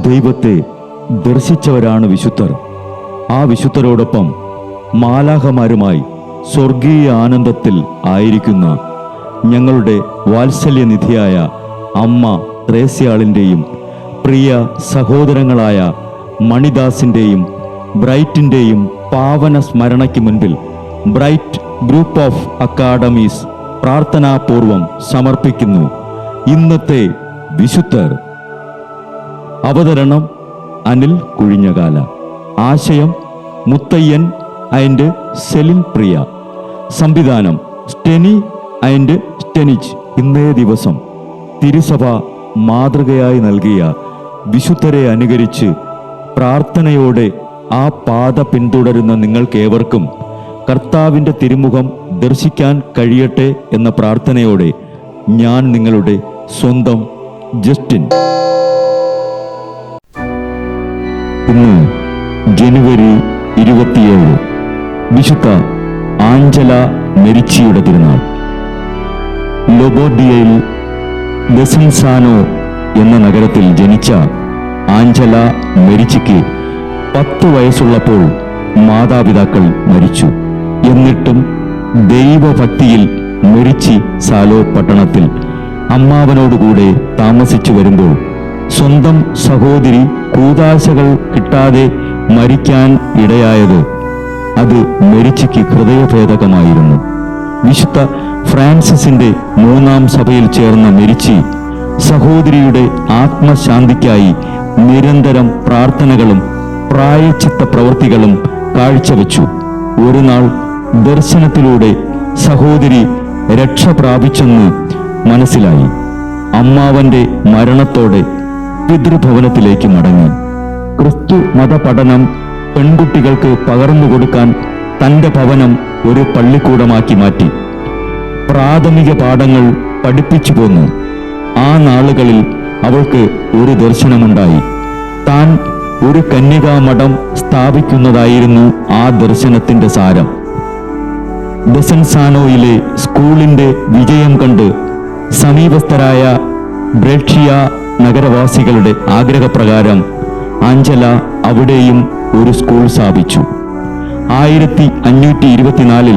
ദൈവത്തെ ദർശിച്ചവരാണ് വിശുദ്ധർ. ആ വിശുദ്ധരോടൊപ്പം മാലാഖമാരുമായി സ്വർഗീയ ആനന്ദത്തിൽ ആയിരിക്കുന്ന ഞങ്ങളുടെ വാത്സല്യനിധിയായ അമ്മ ത്രേസ്യാളിൻ്റെയും പ്രിയ സഹോദരങ്ങളായ മണിദാസിൻ്റെയും ബ്രൈറ്റിൻ്റെയും പാവന സ്മരണയ്ക്ക് മുൻപിൽ ബ്രൈറ്റ് ഗ്രൂപ്പ് ഓഫ് അക്കാഡമീസ് പ്രാർത്ഥനാപൂർവം സമർപ്പിക്കുന്നു ഇന്നത്തെ വിശുദ്ധർ. അവതരണം അനിൽ കുഴിഞ്ഞകാല. ആശയം മുത്തയ്യൻ ആൻഡ് സെലിൻ പ്രിയ. സംവിധാനം സ്റ്റെനി ആൻഡ് സ്റ്റെനിച്ച്. ഇന്നേ ദിവസം തിരുസഭ മാതൃകയായി നൽകിയ വിശുദ്ധരെ അനുകരിച്ച് പ്രാർത്ഥനയോടെ ആ പാത പിന്തുടരുന്ന നിങ്ങൾക്കേവർക്കും കർത്താവിൻ്റെ തിരുമുഖം ദർശിക്കാൻ കഴിയട്ടെ എന്ന പ്രാർത്ഥനയോടെ ഞാൻ നിങ്ങളുടെ സ്വന്തം ജസ്റ്റിൻ. ഇന്ന് ജനുവരി 27, വിശുദ്ധ ആഞ്ചല മെരിച്ചിയുടെ തിരുനാൾ. ലൊബോഡിയയിൽ ദെസൻസാനോ എന്ന നഗരത്തിൽ ജനിച്ച ആഞ്ചല മെരിച്ചിക്ക് 10 വയസ്സുള്ളപ്പോൾ മാതാപിതാക്കൾ മരിച്ചു. എന്നിട്ടും ദൈവഭക്തിയിൽ മെരിച്ചി സാലോ പട്ടണത്തിൽ അമ്മാവനോടുകൂടെ താമസിച്ചു വരുമ്പോൾ സ്വന്തം സഹോദരി കൂദാശകൾ കിട്ടാതെ മരിക്കാൻ ഇടയായത് അത് മെരിച്ചിക്ക് ഹൃദയഭേദകമായിരുന്നു. വിശുദ്ധ ഫ്രാൻസിസിന്റെ 3-ാം സഭയിൽ ചേർന്ന മെരിച്ചി സഹോദരിയുടെ ആത്മശാന്തിക്കായി നിരന്തരം പ്രാർത്ഥനകളും പ്രായശ്ചിത്ത പ്രവൃത്തികളും കാഴ്ചവെച്ചു. ഒരു നാൾ ദർശനത്തിലൂടെ സഹോദരി രക്ഷ പ്രാപിച്ചെന്ന് മനസ്സിലായി. അമ്മാവന്റെ മരണത്തോടെ പിതൃഭവനത്തിലേക്ക് മടങ്ങി. ക്രിസ്തു മതപഠനം പെൺകുട്ടികൾക്ക് പകർന്നുകൊടുക്കാൻ തൻ്റെ ഭവനം ഒരു പള്ളിക്കൂടമാക്കി മാറ്റി. പ്രാഥമിക പാഠങ്ങൾ പഠിപ്പിച്ചു പോന്നു. ആ നാളുകളിൽ അവൾക്ക് ഒരു ദർശനമുണ്ടായി. താൻ ഒരു കന്യകാമഠം സ്ഥാപിക്കുന്നതായിരുന്നു ആ ദർശനത്തിന്റെ സാരം. ദെസൻസാനോയിലെ സ്കൂളിന്റെ വിജയം കണ്ട് സമീപസ്ഥരായ ബ്രേഷ്യ നഗരവാസികളുടെ ആഗ്രഹപ്രകാരം ആഞ്ചല അവിടെയും ഒരു സ്കൂൾ സ്ഥാപിച്ചു. 1524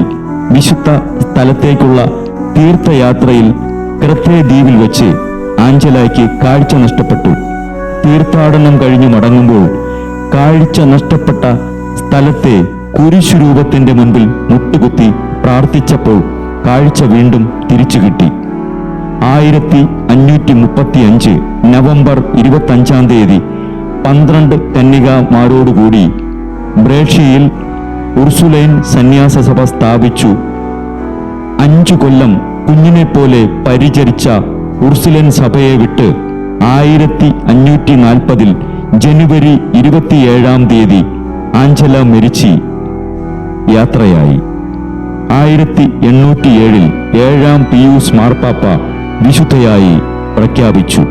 വിശുദ്ധ സ്ഥലത്തേക്കുള്ള തീർത്ഥയാത്രയിൽ ക്രെത്തെ ദ്വീപിൽ വെച്ച് ആഞ്ചലയ്ക്ക് കാഴ്ച നഷ്ടപ്പെട്ടു. തീർത്ഥാടനം കഴിഞ്ഞു മടങ്ങുമ്പോൾ കാഴ്ച നഷ്ടപ്പെട്ട സ്ഥലത്തെ കുരിശുരൂപത്തിന്റെ മുൻപിൽ മുട്ടുകുത്തി പ്രാർത്ഥിച്ചപ്പോൾ കാഴ്ച വീണ്ടും തിരിച്ചു കിട്ടി. 1535 നവംബർ 25-ാം തീയതി 12 കന്യകമാരോടുകൂടി ബ്രേഷ്യയിൽ ഉർസുലൈൻ സന്യാസ സഭ സ്ഥാപിച്ചു. 5 കൊല്ലം കുഞ്ഞിനെ പോലെ പരിചരിച്ച ഉർസുലൈൻ സഭയെ വിട്ട് 1540 ജനുവരി 27-ാം തീയതി ആഞ്ചല മെരിച്ചി യാത്രയായി. 1807 7-ാം പിയൂസ് മാർപ്പാപ്പ വിശുദ്ധയായി പ്രഖ്യാപിച്ചു.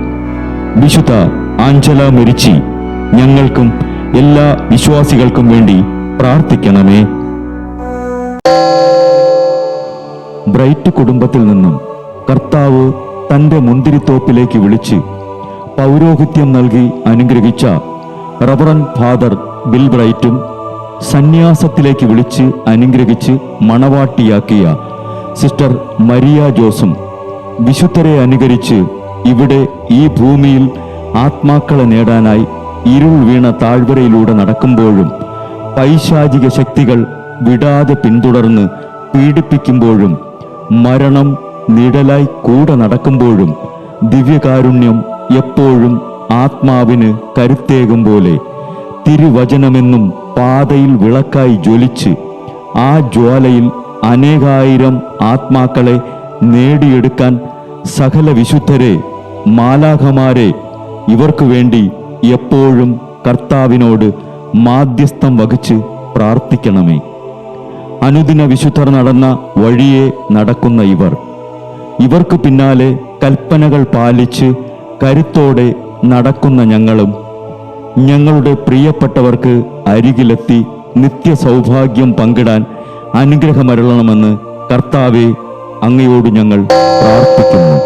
വിശുദ്ധ ആഞ്ചല മെരിച്ചി ഞങ്ങൾക്കും എല്ലാ വിശ്വാസികൾക്കും വേണ്ടി പ്രാർത്ഥിക്കണമേ. ബ്രൈറ്റ് കുടുംബത്തിൽ നിന്നും കർത്താവ് തൻ്റെ മുന്തിരിത്തോപ്പിലേക്ക് വിളിച്ച് പൗരോഹിത്യം നൽകി അനുഗ്രഹിച്ച റവറൻ ഫാദർ ബിൽ ബ്രൈറ്റും സന്യാസത്തിലേക്ക് വിളിച്ച് അനുഗ്രഹിച്ച് മണവാട്ടിയാക്കിയ സിസ്റ്റർ മരിയ ജോസും വിശുദ്ധരെ അനുകരിച്ച് ഇവിടെ ഈ ഭൂമിയിൽ ആത്മാക്കളെ നേടാനായി ഇരുൾ വീണ താഴ്വരയിലൂടെ നടക്കുമ്പോഴും പൈശാചിക ശക്തികൾ വിടാതെ പിന്തുടർന്ന് പീഡിപ്പിക്കുമ്പോഴും മരണം നിഴലായി കൂടെ നടക്കുമ്പോഴും ദിവ്യകാരുണ്യം എപ്പോഴും ആത്മാവിന് കരുത്തേകും പോലെ തിരുവചനമെന്നും പാതയിൽ വിളക്കായി ജ്വലിച്ച് ആ ജ്വാലയിൽ അനേകായിരം ആത്മാക്കളെ നേടിയെടുക്കാൻ സകല വിശുദ്ധരെ, മാലാഖമാരെ ഇവർക്കു വേണ്ടി എപ്പോഴും കർത്താവിനോട് മാധ്യസ്ഥം വഹിച്ച് പ്രാർത്ഥിക്കണമേ. അനുദിന വിശുദ്ധർ നടന്ന വഴിയെ നടക്കുന്ന ഇവർക്ക് പിന്നാലെ കൽപ്പനകൾ പാലിച്ച് കരുത്തോടെ നടക്കുന്ന ഞങ്ങളും ഞങ്ങളുടെ പ്രിയപ്പെട്ടവർക്ക് അരികിലെത്തി നിത്യസൗഭാഗ്യം പങ്കിടാൻ അനുഗ്രഹമരുളണമെന്ന് കർത്താവേ അങ്ങയോട് ഞങ്ങൾ പ്രാർത്ഥിക്കുന്നു.